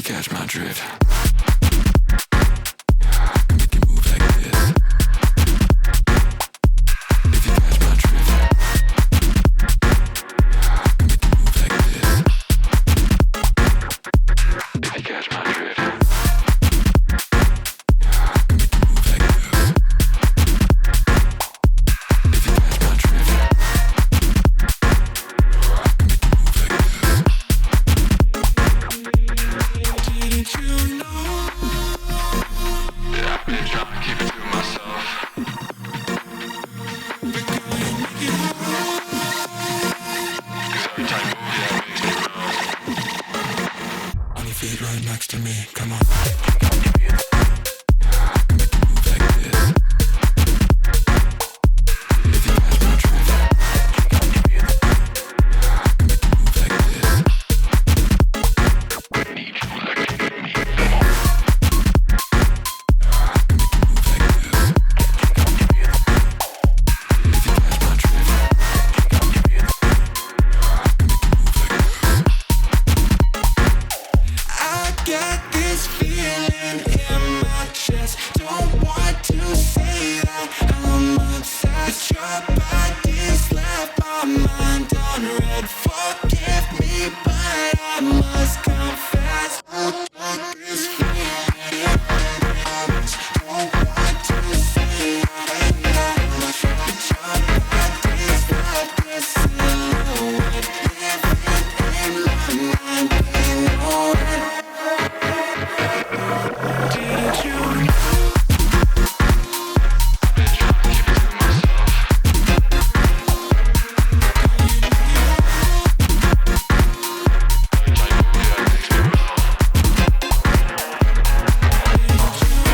catch my drift. Make it move like this. If you catch my drift. Make it move like this. If you catch my drift. Make it move like this. If you catch my drift. Didn't you know? Yeah, I've been trying to keep it to myself. But girl, you make it hard. 'Cause every time you move, yeah, it makes me rough. On your feet right next to me, come on. Make it move like this. If you catch my drift. Make it move like this. Need you like you need me, come on. I get this feeling in my chest. Don't want to say that I'm obsessed. Your body's left my mind on red. Forgive me, but I must confess. This feeling in my chest. Don't want to say that I'm obsessed. Your body's left this silhouette. Living in my mind, we know it. Didn't you know? Been trying to keep it to myself. Every time you move, yeah, it makes me rough.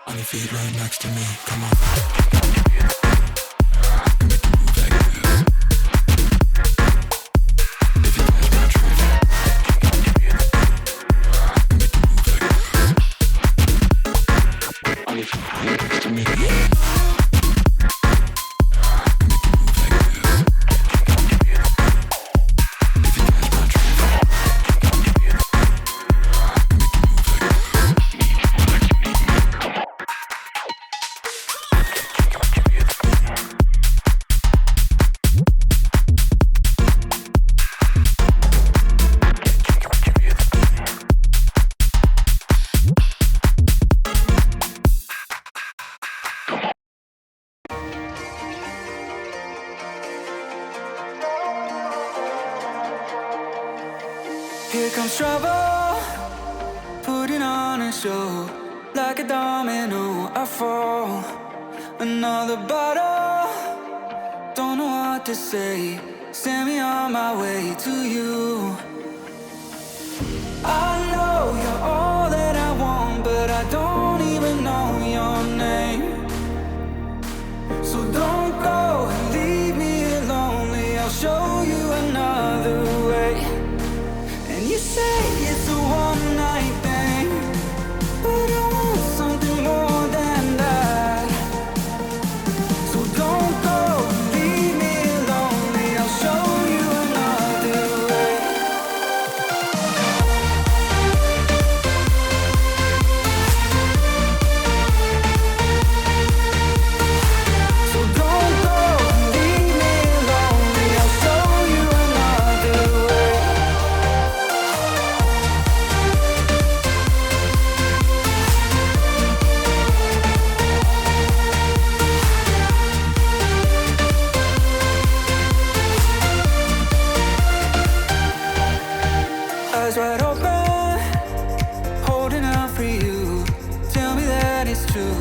On your feet right next to me, come on. Make it move like this. If you catch my drift. Make it move like this. On your feet right next to me. Make it move like this. If you catch my drift. Make it move like this. Need you like you need me, come on. Here comes trouble, putting on a show. Like a domino, I fall. Another bottle, don't know what to say. Send me on my way to you. I know you're all that I want, but I don't even know your name. So don't go and leave me here lonely. I'll show you another way. And you say it's a one-night thing, but I want something more than that. So don't go and leave me here lonely. I'll show you another way. So don't go and leave me here lonely. I'll show you another way. Eyes wide open, holding out for you. Tell me that it's true.